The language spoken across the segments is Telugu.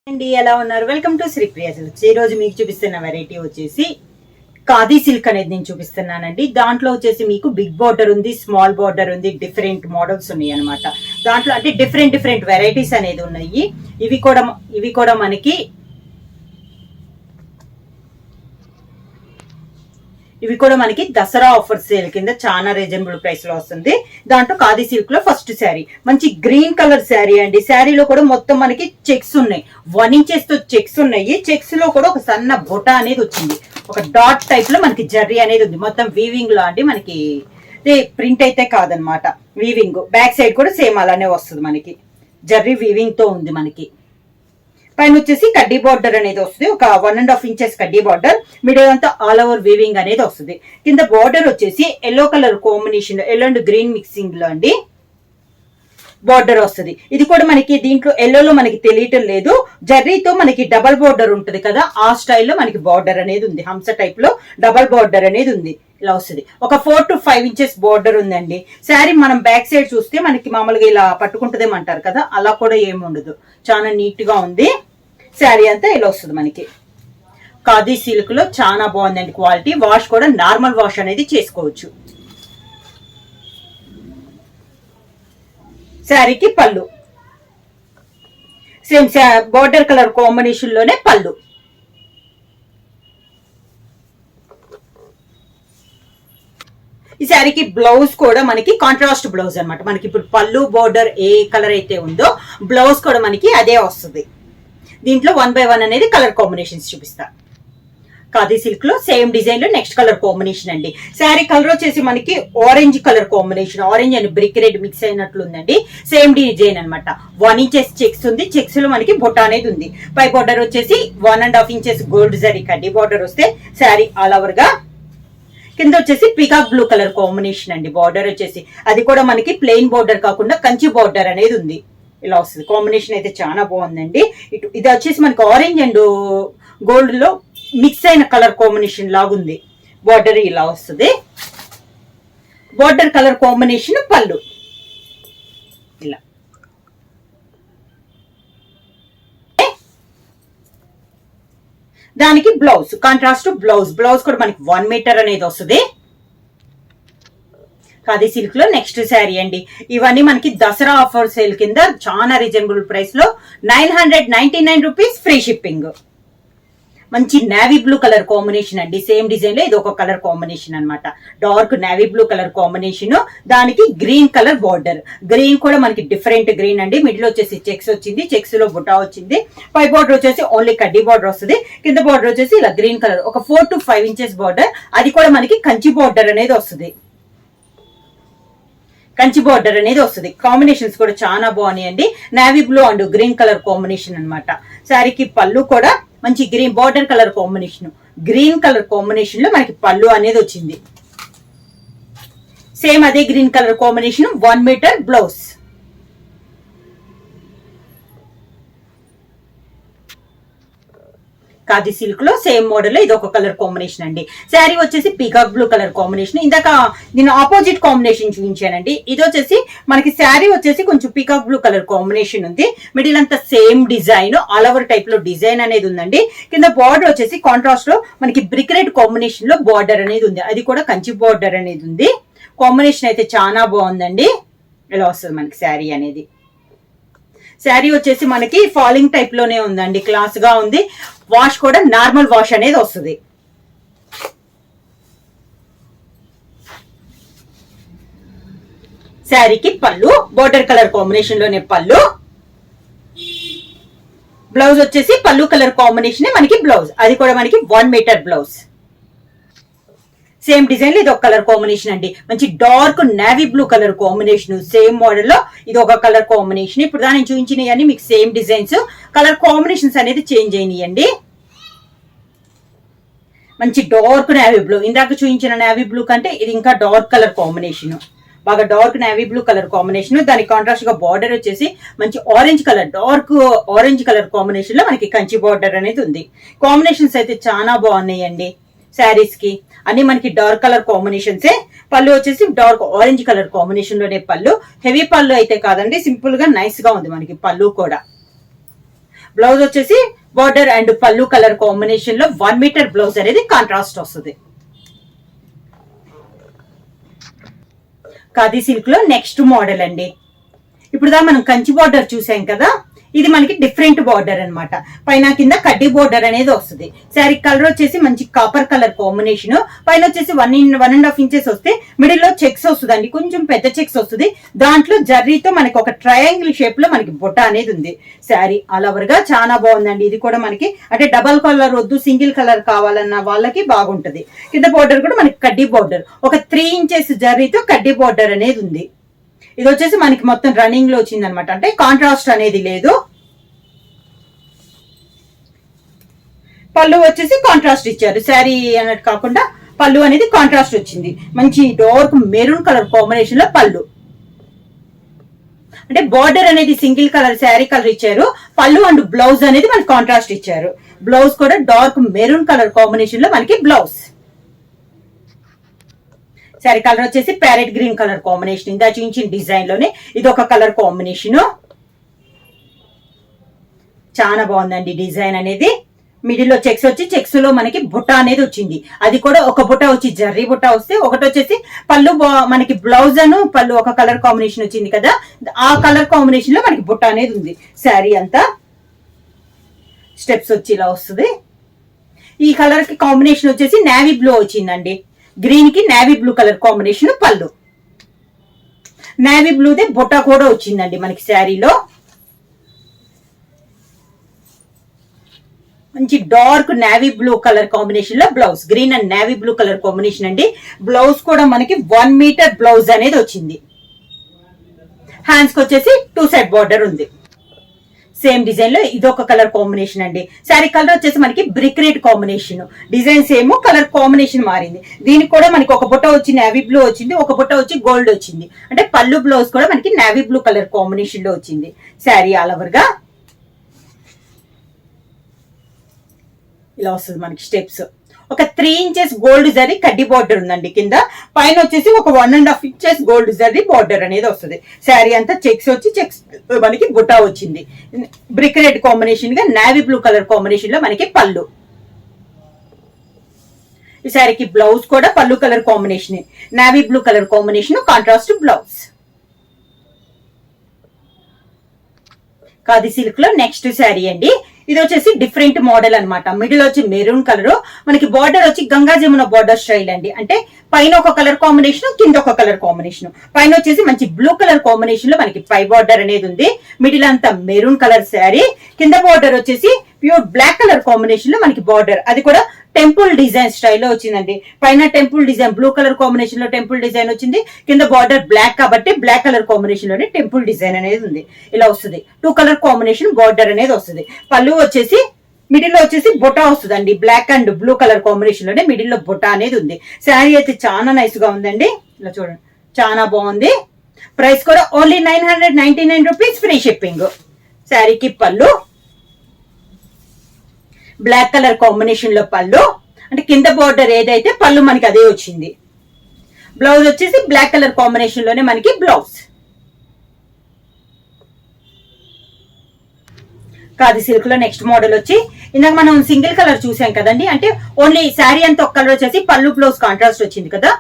అండి ఎలా ఉన్నారు? Welcome to Sripriya silks. ఈ రోజు మీకు చూపిస్తున్న వెరైటీ వచ్చేసి ఖాదీ సిల్క్ అనేది నేను చూపిస్తున్నానండి. దాంట్లో వచ్చేసి మీకు బిగ్ బార్డర్ ఉంది, స్మాల్ బార్డర్ ఉంది, డిఫరెంట్ మోడల్స్ ఉన్నాయి అనమాట. దాంట్లో అంటే డిఫరెంట్ వెరైటీస్ అనేది ఉన్నాయి. ఇవి కూడా మనకి దసరా ఆఫర్ సేల్ కింద చాలా రీజనబుల్ ప్రైస్ లో వస్తుంది. దాంట్లో ఖాదీ సిల్క్ లో ఫస్ట్ శారీ మంచి గ్రీన్ కలర్ శారీ అండి. శారీలో కూడా మొత్తం మనకి చెక్స్ ఉన్నాయి, 1 ఇంచెస్ తో చెక్స్ ఉన్నాయి. చెక్స్ లో కూడా ఒక సన్న బొటా అనేది వచ్చింది, ఒక డాట్ టైప్ లో మనకి జర్రీ అనేది ఉంది. మొత్తం వీవింగ్ లో అండి, మనకి ప్రింట్ అయితే కాదనమాట, వీవింగ్. బ్యాక్ సైడ్ కూడా సేమ్ అలానే వస్తుంది, మనకి జర్రీ వీవింగ్ తో ఉంది. మనకి పైన వచ్చేసి కడ్డీ బార్డర్ అనేది వస్తుంది, ఒక 1.5 ఇంచెస్ కడ్డీ బార్డర్. మిడిల్ అంతా ఆల్ ఓవర్ వీవింగ్ అనేది వస్తుంది. కింద బార్డర్ వచ్చేసి ఎల్లో కలర్ కాంబినేషన్ లో, ఎల్లో అండ్ గ్రీన్ మిక్సింగ్ లో అండి బార్డర్ వస్తుంది. ఇది కూడా మనకి దీంట్లో ఎల్లోలో మనకి తెలియటం లేదు, జర్రీతో మనకి డబల్ బార్డర్ ఉంటుంది కదా, ఆ స్టైల్లో మనకి బార్డర్ అనేది ఉంది. హంస టైప్ లో డబల్ బార్డర్ అనేది ఉంది, ఇలా వస్తుంది. ఒక 4 to 5 ఇంచెస్ బార్డర్ ఉందండి. శారీ మనం బ్యాక్ సైడ్ చూస్తే మనకి మామూలుగా ఇలా పట్టుకుంటుందేమంటారు కదా, అలా కూడా ఏమి ఉండదు, చాలా నీట్ గా ఉంది. శారీ అంతా ఇలా వస్తుంది మనకి. ఖాదీ సిల్క్ లో చాలా బాగుందండి క్వాలిటీ. వాష్ కూడా నార్మల్ వాష్ అనేది చేసుకోవచ్చు. శారీకి పళ్ళు సేమ్ బార్డర్ కలర్ కాంబినేషన్ లోనే పళ్ళు. ఈ శారీకి బ్లౌజ్ కూడా మనకి కాంట్రాస్ట్ బ్లౌజ్ అనమాట. మనకి ఇప్పుడు పళ్ళు బార్డర్ ఏ కలర్ అయితే ఉందో బ్లౌజ్ కూడా మనకి అదే వస్తుంది. దీంట్లో 1 by 1 అనేది కలర్ కాంబినేషన్స్ చూపిస్తా. ఖాదీ సిల్క్ లో సేమ్ డిజైన్ లో నెక్స్ట్ కలర్ కాంబినేషన్ అండి. శారీ కలర్ వచ్చేసి మనకి orange colour combination, orange and brick red mix అయినట్లు ఉందండి. సేమ్ డిజైన్ అనమాట. 1 ఇంచెస్ చెక్స్ ఉంది, చెక్స్ లో మనకి బొట్ట అనేది ఉంది. పై బార్డర్ వచ్చేసి 1.5 ఇంచెస్ గోల్డ్ జరీ కడ్డీ బార్డర్ వస్తే శారీ ఆల్ ఓవర్ గా. కింద వచ్చేసి పీకాక్ బ్లూ కలర్ కాంబినేషన్ అండి. బార్డర్ వచ్చేసి అది కూడా మనకి ప్లెయిన్ బార్డర్ కాకుండా కంచి బార్డర్ అనేది ఉంది, ఇలా వస్తుంది. కాంబినేషన్ అయితే చాలా బాగుందండి. ఇది వచ్చేసి మనకి ఆరెంజ్ అండ్ గోల్డ్ లో మిక్స్ అయిన కలర్ కాంబినేషన్ లాగుంది. బార్డర్ ఇలా వస్తుంది. బార్డర్ కలర్ కాంబినేషన్ పళ్ళు ఇలా. దానికి బ్లౌజ్ కాంట్రాస్ట్ బ్లౌజ్ కూడా మనకి 1 మీటర్ అనేది వస్తుంది. ఖాదీ సిల్క్ లో నెక్స్ట్ శారీ అండి. ఇవన్నీ మనకి దసరా ఆఫర్ సేల్ కింద చాలా రీజనబుల్ ప్రైస్ లో 999 రూపీస్, ఫ్రీ షిప్పింగ్. మంచి నేవీ బ్లూ కలర్ కాంబినేషన్ అండి. సేమ్ డిజైన్ లో ఇది ఒక కలర్ కాంబినేషన్ అనమాట. Dark navy blue colour combination, దానికి గ్రీన్ కలర్ బార్డర్. గ్రీన్ కూడా మనకి డిఫరెంట్ గ్రీన్ అండి. మిడిల్ వచ్చేసి చెక్స్ వచ్చింది, చెక్స్ లో బుటా వచ్చింది. పై బార్డర్ వచ్చేసి ఓన్లీ కడ్డీ బార్డర్ వస్తుంది. కింద బార్డర్ వచ్చేసి ఇలా గ్రీన్ కలర్, ఒక 4 to 5 ఇంచెస్ బార్డర్. అది కూడా మనకి కంచి బార్డర్ అనేది వస్తుంది. కంచి బార్డర్ అనేది వస్తుంది. కాంబినేషన్స్ కూడా చాలా బాగున్నాయండి. Navy blue and green colour combination అనమాట. శారీకి పళ్ళు కూడా మంచి green border colour combination, green colour combination లో మనకి పళ్ళు అనేది వచ్చింది. సేమ్ అదే green colour combination 1 metre blouse. Khadi silk లో సేమ్ మోడల్ లో ఇది ఒక కలర్ కాంబినేషన్ అండి. శారీ వచ్చేసి పీకాక్ బ్లూ కలర్ కాంబినేషన్. ఇందాక నేను ఆపోజిట్ కాంబినేషన్ చూపించానండి. ఇది వచ్చేసి మనకి శారీ వచ్చేసి కొంచెం పీకాక్ బ్లూ కలర్ కాంబినేషన్ ఉంది. మిడిల్ అంతా same design, all over type లో డిజైన్ అనేది ఉందండి. కింద బార్డర్ వచ్చేసి కాంట్రాస్ట్ లో మనకి బ్రిక్ రెడ్ కాంబినేషన్ లో బార్డర్ అనేది ఉంది. అది కూడా కంచి బార్డర్ అనేది ఉంది. కాంబినేషన్ అయితే చాలా బాగుందండి. ఇలా వస్తుంది మనకి శారీ అనేది. శారీ వచ్చేసి మనకి ఫాలింగ్ టైప్ లోనే ఉందండి, క్లాస్ గా ఉంది. వాష్ కూడా నార్మల్ వాష్ అనేది వస్తుంది. శారీకి పళ్ళు బోర్డర్ కలర్ కాంబినేషన్ లోనే పళ్ళు. బ్లౌజ్ వచ్చేసి పళ్ళు కలర్ కాంబినేషన్ మనకి బ్లౌజ్, అది కూడా మనకి 1 మీటర్ బ్లౌజ్. సేమ్ డిజైన్ లో ఇది ఒక కలర్ కాంబినేషన్ అండి. మంచి dark navy blue colour combination. Same model లో ఇది ఒక కలర్ కాంబినేషన్. ఇప్పుడు దాన్ని చూపించినవి మీకు సేమ్ డిజైన్స్, కలర్ కాంబినేషన్స్ అనేది చేంజ్ అయినాయండి. మంచి డార్క్ నేవీ బ్లూ, ఇందాక చూపించిన నేవీ బ్లూ కంటే ఇది ఇంకా డార్క్ కలర్ కాంబినేషన్, బాగా dark navy blue colour combination. దానికి కాంట్రాస్ట్ గా బార్డర్ వచ్చేసి మంచి orange colour, dark orange colour combination లో మనకి కంచి బార్డర్ అనేది ఉంది. కాంబినేషన్స్ అయితే చాలా బాగున్నాయండి. శారీస్ కి అన్ని మనకి డార్క్ కలర్ కాంబినేషన్సే. పళ్ళు వచ్చేసి డార్క్ ఆరెంజ్ కలర్ కాంబినేషన్ లోనే పళ్ళు. హెవీ పళ్ళు అయితే కాదండి, సింపుల్ గా నైస్ గా ఉంది మనకి పళ్ళు కూడా. బ్లౌజ్ వచ్చేసి బార్డర్ అండ్ పళ్ళు కలర్ కాంబినేషన్ లో 1 మీటర్ బ్లౌజ్ అనేది కాంట్రాస్ట్ వస్తుంది. ఖాదీ సిల్క్ లో నెక్స్ట్ మోడల్ అండి. ఇప్పుడు మనం కంచి బార్డర్ చూసాం కదా, ఇది మనకి డిఫరెంట్ బార్డర్ అన్నమాట. పైన కింద కడ్డీ బార్డర్ అనేది వస్తుంది. శారీ కలర్ వచ్చేసి మంచి కాపర్ కలర్ కాంబినేషన్. పైన వచ్చేసి 1.5 ఇంచెస్ వస్తే మిడిల్ లో చెక్స్ వస్తుందండి, కొంచెం పెద్ద చెక్స్ వస్తుంది. దాంట్లో జర్రీతో మనకి ఒక ట్రయాంగిల్ షేప్ లో మనకి బుట్ట అనేది ఉంది. శారీ ఆల్ ఓవర్ గా చాలా బాగుందండి. ఇది కూడా మనకి అంటే డబల్ కలర్ వద్దు, సింగిల్ కలర్ కావాలన్న వాళ్ళకి బాగుంటది. కింద బార్డర్ కూడా మనకి కడ్డీ బార్డర్, ఒక 3 ఇంచెస్ జర్రీతో కడ్డీ బార్డర్ అనేది ఉంది. ఇది వచ్చేసి మనకి మొత్తం రన్నింగ్ లో వచ్చింది అనమాట, అంటే కాంట్రాస్ట్ అనేది లేదు. పళ్ళు వచ్చేసి కాంట్రాస్ట్ ఇచ్చారు, శారీ అన్నట్టు కాకుండా పళ్ళు అనేది కాంట్రాస్ట్ వచ్చింది. మంచి డార్క్ మెరూన్ కలర్ కాంబినేషన్ లో పళ్ళు, అంటే బార్డర్ అనేది సింగిల్ కలర్ శారీ కలర్ ఇచ్చారు. పళ్ళు అండ్ బ్లౌజ్ అనేది మనకి కాంట్రాస్ట్ ఇచ్చారు. బ్లౌజ్ కూడా డార్క్ మెరూన్ కలర్ కాంబినేషన్ లో మనకి బ్లౌజ్. శారీ కలర్ వచ్చేసి ప్యారెట్ గ్రీన్ కలర్ కాంబినేషన్. ఇందా చూపించిన డిజైన్ లోనే ఇది ఒక కలర్ కాంబినేషన్. చాలా బాగుందండి డిజైన్ అనేది. మిడిల్ లో చెక్స్ వచ్చి చెక్స్ లో మనకి బుట్ట అనేది వచ్చింది. అది కూడా ఒక బుట్ట వచ్చి జర్రీ బుట్ట వస్తే, ఒకటి వచ్చేసి పళ్ళు మనకి బ్లౌజ్ అను పళ్ళు ఒక కలర్ కాంబినేషన్ వచ్చింది కదా, ఆ కలర్ కాంబినేషన్ లో మనకి బుట్ట అనేది ఉంది. శారీ అంతా స్టెప్స్ వచ్చి ఇలా వస్తుంది. ఈ కలర్ కి కాంబినేషన్ వచ్చేసి నేవీ బ్లూ వచ్చిందండి. గ్రీన్ కి నేవీ బ్లూ కలర్ కాంబినేషన్ పళ్ళు. నేవీ బ్లూదే బుట్ట కూడా వచ్చిందండి మనకి శారీలో. మంచి dark navy blue colour combination లో blouse. Green and navy blue colour combination అండి. బ్లౌజ్ కూడా మనకి 1 మీటర్ బ్లౌజ్ అనేది వచ్చింది. హ్యాండ్స్ కి వచ్చేసి 2 సైడ్ బార్డర్ ఉంది. సేమ్ డిజైన్ లో ఇదొక కలర్ కాంబినేషన్ అండి. శారీ కలర్ వచ్చేసి మనకి brick red combination. Design same, colour combination మారింది. దీనికి కూడా మనకి ఒక బుట్ట వచ్చి నేవీ బ్లూ వచ్చింది, ఒక బుట్ట వచ్చి గోల్డ్ వచ్చింది. అంటే పళ్ళు బ్లౌజ్ కూడా మనకి నేవీ బ్లూ కలర్ కాంబినేషన్ లో వచ్చింది. శారీ ఆల్ ఓవర్ గా ఇలా వస్తుంది మనకి స్టెప్స్. ఒక 3 ఇంచెస్ గోల్డ్ జరీ కడ్డీ బార్డర్ ఉందండి కింద. పైన వచ్చేసి ఒక 1.5 ఇంచెస్ గోల్డ్ జరీ బార్డర్ అనేది వస్తుంది. శారీ అంతా చెక్స్ వచ్చి చెక్స్ మనకి బుట్టా వచ్చింది. బ్రిక్ రెడ్ కాంబినేషన్ గా నేవీ బ్లూ కలర్ కాంబినేషన్ లో మనకి పళ్ళు. ఈ శారీకి బ్లౌజ్ కూడా పళ్ళు colour combination, navy blue colour combination contrast blouse. Khadi silk లో నెక్స్ట్ శారీ అండి. ఇది వచ్చేసి డిఫరెంట్ మోడల్ అనమాట. మిడిల్ వచ్చి మెరూన్ కలర్, మనకి బార్డర్ వచ్చి గంగా జమున బార్డర్ స్టైల్ అండి. అంటే పైన ఒక కలర్ కాంబినేషన్, కింద ఒక కలర్ కాంబినేషన్. పైన వచ్చేసి మంచి బ్లూ కలర్ కాంబినేషన్ లో మనకి పై బార్డర్ అనేది ఉంది. మిడిల్ అంతా మెరూన్ కలర్ శారీ. కింద బార్డర్ వచ్చేసి ప్యూర్ బ్లాక్ కలర్ కాంబినేషన్ లో మనకి బార్డర్, అది కూడా టెంపుల్ డిజైన్ స్టైల్లో వచ్చిందండి. పైన temple design blue colour combination లో టెంపుల్ డిజైన్ వచ్చింది. కింద బార్డర్ బ్లాక్ కాబట్టి బ్లాక్ కలర్ కాంబినేషన్ లోనే టెంపుల్ డిజైన్ అనేది ఉంది. ఇలా వస్తుంది. 2 కలర్ కాంబినేషన్ బార్డర్ అనేది వస్తుంది. పళ్ళు వచ్చేసి మిడిల్ లో వచ్చేసి బొటా వస్తుందండి. Black and blue colour combination లోనే మిడిల్ లో బొటా అనేది ఉంది. శారీ అయితే చాలా నైస్ గా ఉందండి. ఇలా చూడండి, చాలా బాగుంది. ప్రైస్ కూడా ఓన్లీ 999 రూపీస్, ఫ్రీ షిప్పింగ్. శారీకి పళ్ళు బ్లాక్ కలర్ కాంబినేషన్ లో పళ్ళు, అంటే కింద బార్డర్ ఏదైతే పళ్ళు మనకి అదే వచ్చింది. బ్లౌజ్ వచ్చేసి బ్లాక్ కలర్ కాంబినేషన్ లోనే మనకి బ్లౌజ్. ఖాదీ సిల్క్ లో నెక్స్ట్ మోడల్ వచ్చి, ఇందాక మనం సింగిల్ కలర్ చూసాం కదండి, అంటే ఓన్లీ శారీ అంతా ఒక కలర్ వచ్చేసి పళ్ళు బ్లౌజ్ కాంట్రాస్ట్ వచ్చింది కదా,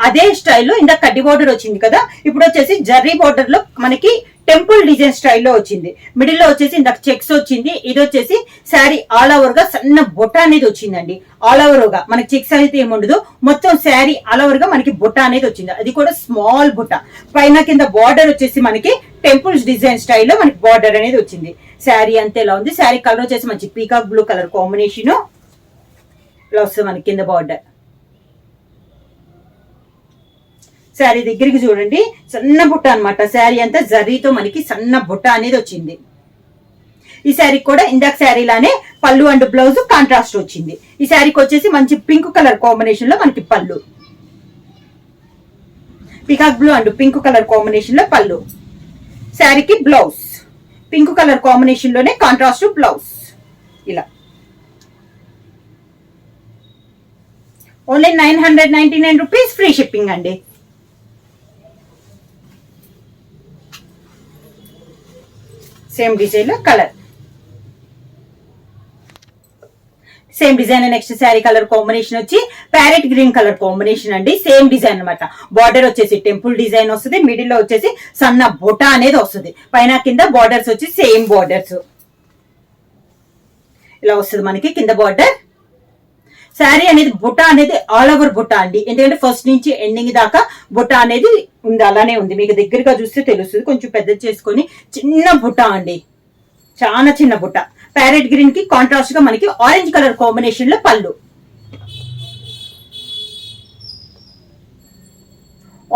అదే స్టైల్లో ఇందాక కడ్డీ బార్డర్ వచ్చింది కదా, ఇప్పుడు వచ్చేసి జర్రీ బార్డర్ లో మనకి టెంపుల్ డిజైన్ స్టైల్లో వచ్చింది. మిడిల్ లో వచ్చేసి ఇందాక చెక్స్ వచ్చింది. ఇది వచ్చేసి శారీ ఆల్ ఓవర్ గా సన్న బొట్ట అనేది వచ్చిందండి. ఆల్ ఓవర్ గా మనకి చెక్స్ అయితే ఏముండదు, మొత్తం శారీ ఆల్ ఓవర్ గా మనకి బొట్ట అనేది వచ్చింది. అది కూడా స్మాల్ బొట్ట. పైన కింద బార్డర్ వచ్చేసి మనకి టెంపుల్స్ డిజైన్ స్టైల్లో మనకి బార్డర్ అనేది వచ్చింది. శారీ అంతే ఇలా ఉంది. శారీ కలర్ వచ్చేసి మంచి పీకాక్ బ్లూ కలర్ కాంబినేషన్. ఇలా వస్తుంది మనకి కింద బార్డర్. శారీ దగ్గరికి చూడండి, సన్న బుట్ట అనమాట. శారీ అంతా జరీతో మనకి సన్న బుట్ట అనేది వచ్చింది. ఈ శారీకి కూడా ఇందాక శారీ లానే పళ్ళు అండ్ బ్లౌజ్ కాంట్రాస్ట్ వచ్చింది. ఈ శారీకి వచ్చేసి మంచి పింక్ కలర్ కాంబినేషన్ లో మనకి పళ్ళు, peacock blue and pink colour combination లో పళ్ళు. శారీకి బ్లౌజ్ పింక్ కలర్ కాంబినేషన్ లోనే కాంట్రాస్ట్ బ్లౌజ్. ఇలా ఓన్లీ 999 రూపీస్, ఫ్రీ షిప్పింగ్ అండి. సేమ్ డిజైన్ లో colour. Same design. Next sari colour combination వచ్చి ప్యారెట్ గ్రీన్ కలర్ కాంబినేషన్ అండి. సేమ్ డిజైన్ అనమాట. బార్డర్ వచ్చేసి టెంపుల్ డిజైన్ వస్తుంది. మిడిల్ లో వచ్చేసి సన్న బొటా అనేది వస్తుంది. పైన కింద బార్డర్స్ వచ్చి సేమ్ బార్డర్స్ ఇలా వస్తుంది మనకి కింద బార్డర్. శారీ అనేది బుట్ట అనేది ఆల్ ఓవర్ బుట్ట అండి. ఎందుకంటే ఫస్ట్ నుంచి ఎండింగ్ దాకా బుట్ట అనేది ఉంది, అలానే ఉంది. మీకు దగ్గరగా చూస్తే తెలుస్తుంది. కొంచెం పెద్ద చేసుకొని చిన్న బుట్ట అండి, చాలా చిన్న బుట్ట. ప్యారెట్ గ్రీన్ కి కాంట్రాస్ట్ గా మనకి ఆరెంజ్ కలర్ కాంబినేషన్ లో పళ్ళు.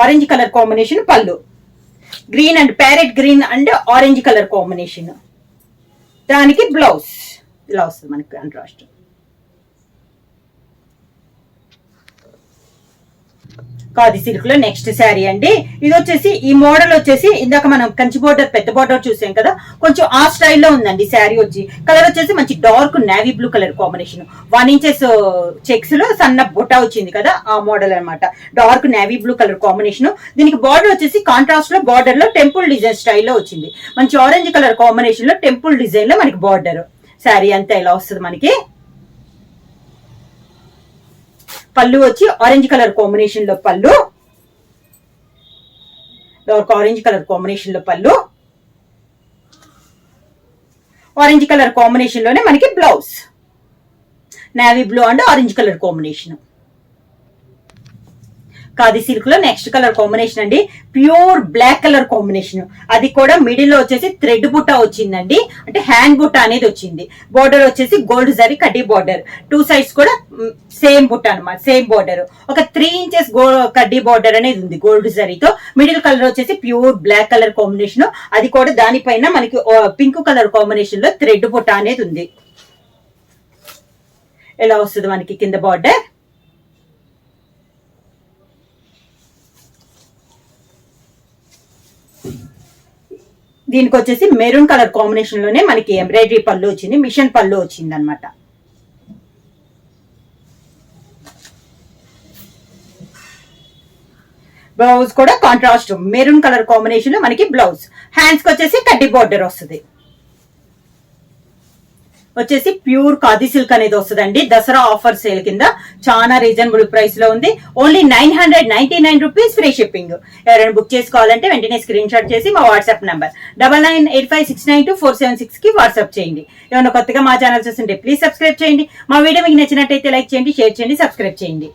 ఆరెంజ్ కలర్ కాంబినేషన్ పళ్ళు. Green and parrot green and orange colour combination. దానికి బ్లౌజ్ ఇలా వస్తుంది మనకి కాంట్రాస్ట్. ఖాదీ సిల్క్ లో నెక్స్ట్ శారీ అండి. ఇది వచ్చేసి ఈ మోడల్ వచ్చేసి ఇందాక మనం కంచి బోర్డర్ పెద్ద బోర్డర్ చూసాం కదా, కొంచెం ఆ స్టైల్లో ఉందండి శారీ వచ్చి. కలర్ వచ్చేసి మంచి dark navy blue colour combination. 1 inches checks లో సన్న బుట్ట వచ్చింది కదా, ఆ మోడల్ అనమాట. Dark navy blue colour combination. దీనికి బార్డర్ వచ్చేసి కాంట్రాస్ట్ లో బార్డర్ లో టెంపుల్ డిజైన్ స్టైల్లో వచ్చింది. మంచి ఆరెంజ్ కలర్ కాంబినేషన్ లో టెంపుల్ డిజైన్ లో మనకి బార్డర్. శారీ అంతా ఇలా వస్తుంది మనకి. పళ్ళు వచ్చి ఆరెంజ్ కలర్ కాంబినేషన్ లో పళ్ళు, ఆరెంజ్ కలర్ కాంబినేషన్ లో పళ్ళు. ఆరెంజ్ కలర్ కాంబినేషన్ లోనే మనకి blouse. Navy blue and orange colour combination. Khadi silk లో నెక్స్ట్ కలర్ కాంబినేషన్ అండి. Pure black colour combination. అది కూడా మిడిల్ లో వచ్చేసి థ్రెడ్ బుట్ట వచ్చిందండి, అంటే హ్యాండ్ బుట్ట అనేది వచ్చింది. బోర్డర్ వచ్చేసి గోల్డ్ జరీ కడ్డీ బోర్డర్. 2 సైడ్స్ కూడా సేమ్ బుట్ట అనమాట, సేమ్ బోర్డర్. ఒక 3 ఇంచెస్ కడ్డీ బోర్డర్ అనేది ఉంది గోల్డ్ జరీతో. మిడిల్ కలర్ వచ్చేసి ప్యూర్ బ్లాక్ కలర్ కాంబినేషన్. అది కూడా దానిపైన మనకి పింక్ కలర్ కాంబినేషన్ లో థ్రెడ్ బుట్ట అనేది ఉంది. ఎలా వస్తుంది మనకి కింద బార్డర్. దీనికి వచ్చేసి మెరూన్ కలర్ కాంబినేషన్ లోనే మనకి ఎంబ్రాయిడరీ పళ్ళు వచ్చింది, మిషన్ పళ్ళు వచ్చింది అనమాట. బ్లౌజ్ కూడా కాంట్రాస్ట్ మెరూన్ కలర్ కాంబినేషన్ లో మనకి బ్లౌజ్. హ్యాండ్స్ కి వచ్చేసి కడ్డీ బార్డర్ వస్తుంది. వచ్చేసి ప్యూర్ ఖాదీ సిల్క్ అనేది వస్తుందండి. దసరా ఆఫర్ సేల్ కింద చాలా రీజనబుల్ ప్రైస్ లో ఉంది. Only 999 rupees free shipping. ఎవరైనా బుక్ చేసుకోవాలంటే వెంటనే స్క్రీన్ షాట్ చేసి మా వాట్సాప్ నంబర్ 9985692476 కి వాట్సాప్ చేయండి. ఏమైనా కొత్తగా మా ఛానల్ చూస్తుంటే ప్లీజ్ సబ్స్క్రైబ్ చేయండి. మా వీడియో మీకు నచ్చినట్టయితే లైక్ చేయండి, షేర్ చేయండి, సబ్స్క్రైబ్ చేయండి.